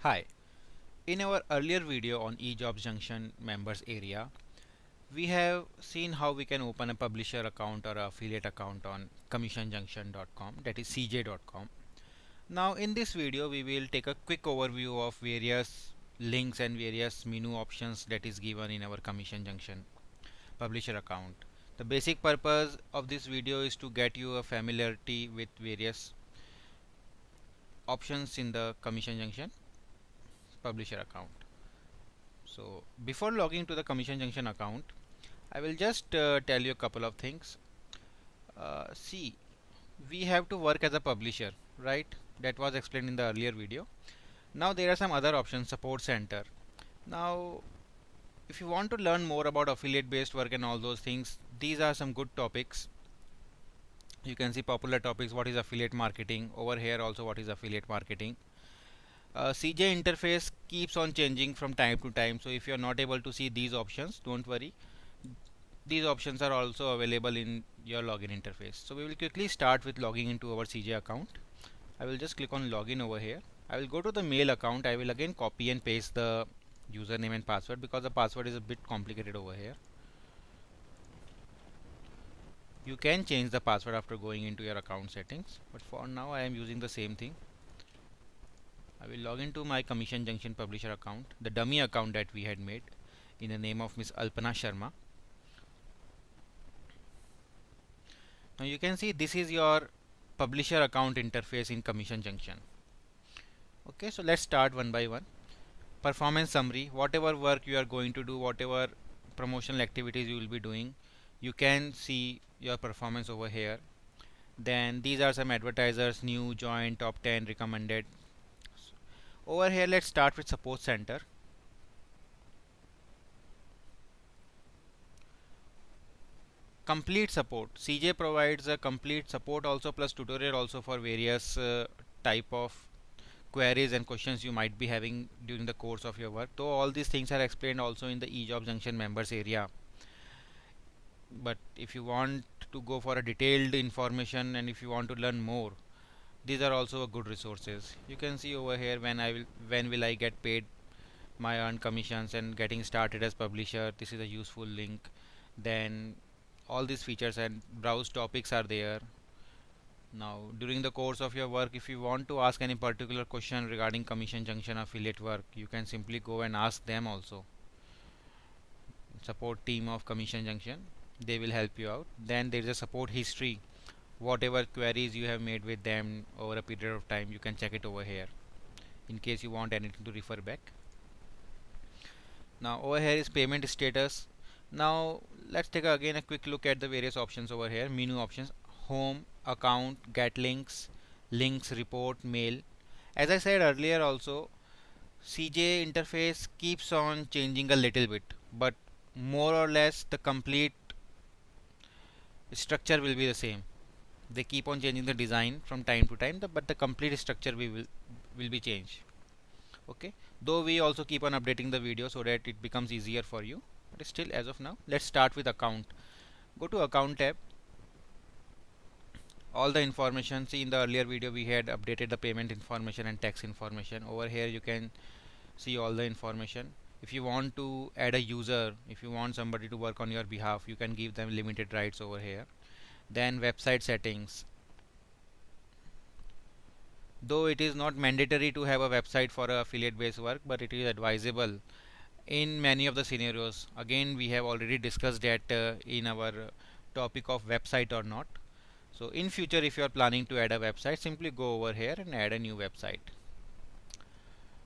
Hi, in our earlier video on eJobs Junction members area, we have seen how we can open a publisher account or affiliate account on commissionjunction.com, that is cj.com. Now in this video we will take a quick overview of various links and various menu options that is given in our Commission Junction publisher account. The basic purpose of this video is to get you a familiarity with various options in the Commission Junction publisher account. So before logging to the Commission Junction account, I will just tell you a couple of things. See, we have to work as a publisher, right? That was explained in the earlier video. Now there are some other options, support center. Now, if you want to learn more about affiliate based work and all those things, these are some good topics. You can see popular topics, what is affiliate marketing, over here also what is affiliate marketing. CJ interface keeps on changing from time to time, so if you are not able to see these options, don't worry, these options are also available in your login interface. So we will quickly start with logging into our CJ account. I will just click on login over here. I will go to the mail account. I will again copy and paste the username and password because the password is a bit complicated over here. You can change the password after going into your account settings, but for now I am using the same thing. I will log into my Commission Junction publisher account, the dummy account that we had made in the name of Miss Alpana Sharma. Now you can see this is your publisher account interface in Commission Junction. Okay, so let's start one by one. Performance summary, whatever work you are going to do, whatever promotional activities you will be doing, you can see your performance over here. Then these are some advertisers, new, join, top 10, recommended. Over here let's start with support center. Complete support, CJ provides a complete support also plus tutorial also for various type of queries and questions you might be having during the course of your work, though all these things are explained also in the eJobs Junction members area. But if you want to go for a detailed information and if you want to learn more, these are also good resources. You can see over here when will I get paid my earned commissions and getting started as publisher. This is a useful link. Then all these features and browse topics are there. Now during the course of your work, if you want to ask any particular question regarding Commission Junction affiliate work, you can simply go and ask them also. Support team of Commission Junction, they will help you out. Then there is a support history, whatever queries you have made with them over a period of time, you can check it over here in case you want anything to refer back. Now over here is payment status. Now let's take again a quick look at the various options over here. Menu options, home, account, get links, links, report, mail. As I said earlier also, CJ interface keeps on changing a little bit, but more or less the complete structure will be the same. They keep on changing the design from time to time, but the complete structure will be changed. Okay, though we also keep on updating the video so that it becomes easier for you, but still as of now let's start with account. Go to account tab. All the information, see in the earlier video we had updated the payment information and tax information. Over here you can see all the information. If you want to add a user, if you want somebody to work on your behalf, you can give them limited rights over here. Then website settings, though it is not mandatory to have a website for affiliate based work, but it is advisable in many of the scenarios. Again, we have already discussed that in our topic of website or not. So in future if you are planning to add a website, simply go over here and add a new website.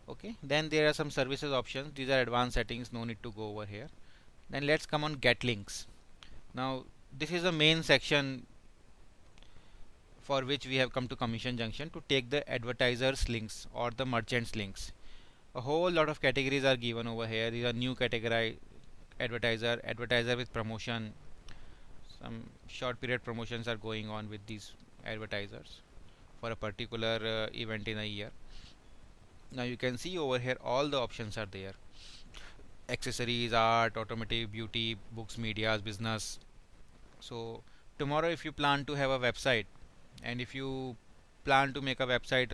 Okay, then there are some services options. These are advanced settings, no need to go over here. Then let's come on get links. Now this is the main section for which we have come to Commission Junction to take the advertisers links or the merchants links. A whole lot of categories are given over here. These are new category: advertiser, advertiser with promotion. Some short period promotions are going on with these advertisers for a particular event in a year. Now you can see over here all the options are there: accessories, art, automotive, beauty, books, medias, business. So tomorrow if you plan to have a website and if you plan to make a website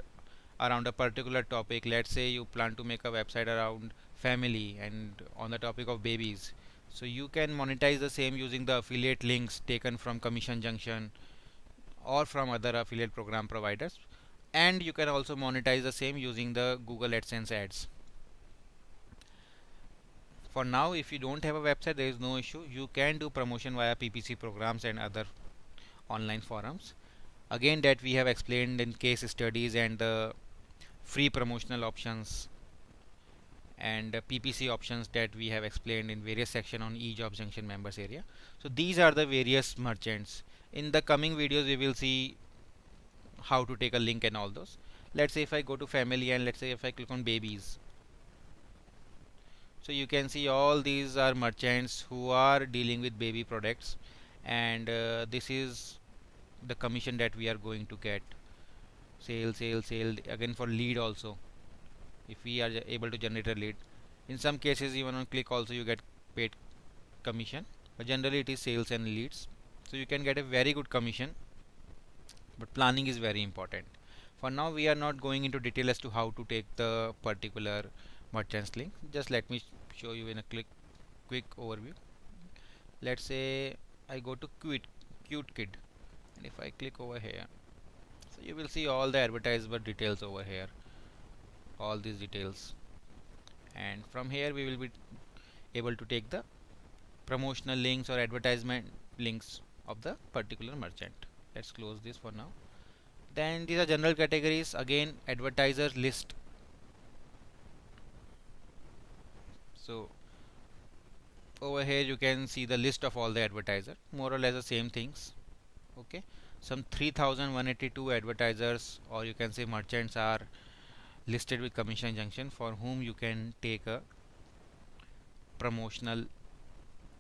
around a particular topic. Let's say you plan to make a website around family and on the topic of babies, so you can monetize the same using the affiliate links taken from Commission Junction or from other affiliate program providers, and you can also monetize the same using the Google AdSense ads. For now, if you don't have a website, there is no issue. You can do promotion via PPC programs and other online forums. Again, that we have explained in case studies and the free promotional options and PPC options that we have explained in various section on eJobs Junction members area. So these are the various merchants. In the coming videos, we will see how to take a link and all those. Let's say if I go to family and let's say if I click on babies, so you can see all these are merchants who are dealing with baby products, and this is the commission that we are going to get. Sale again for lead also. If we are able to generate a lead, in some cases even on click also you get paid commission, but generally it is sales and leads, so you can get a very good commission, but planning is very important. For now we are not going into detail as to how to take the particular merchants link. Just let me show you in a quick overview. Let's say I go to cute kid, and if I click over here, so you will see all the advertisement details over here, all these details, and from here we will be able to take the promotional links or advertisement links of the particular merchant. Let's close this for now. Then these are general categories. Again, advertisers list. So over here you can see the list of all the advertisers, more or less the same things. Okay, some 3182 advertisers, or you can say merchants, are listed with Commission Junction for whom you can take a promotional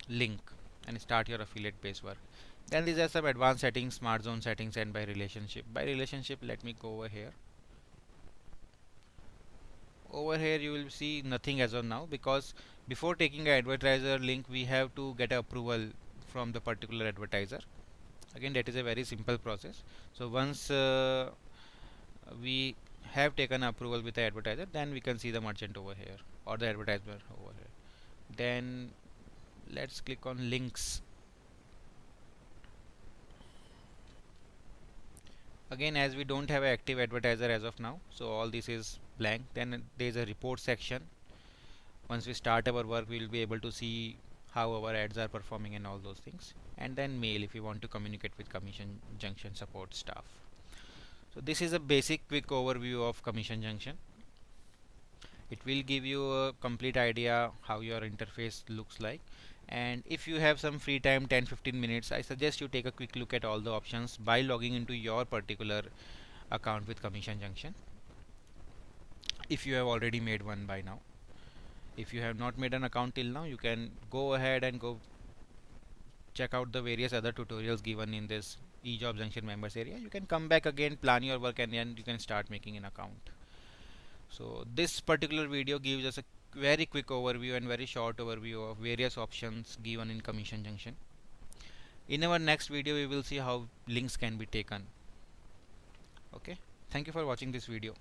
link and start your affiliate based work. Then these are some advanced settings, smart zone settings, and by relationship. By relationship, let me go over here. Over here you will see nothing as of now, because before taking an advertiser link we have to get approval from the particular advertiser. Again, that is a very simple process. So once we have taken approval with the advertiser, then we can see the merchant over here or the advertisement over here. Then let's click on links. Again, as we don't have an active advertiser as of now, so all this is blank. Then there is a report section. Once we start our work, we will be able to see how our ads are performing and all those things. And then mail if you want to communicate with Commission Junction support staff. So this is a basic quick overview of Commission Junction. It will give you a complete idea how your interface looks like. And if you have some free time, 10-15 minutes, I suggest you take a quick look at all the options by logging into your particular account with Commission Junction, if you have already made one by now. If you have not made an account till now, you can go ahead and go check out the various other tutorials given in this eJobs Junction members area. You can come back again, plan your work, and then you can start making an account. So this particular video gives us a very quick overview and very short overview of various options given in Commission Junction. In our next video we will see how links can be taken. Okay, thank you for watching this video.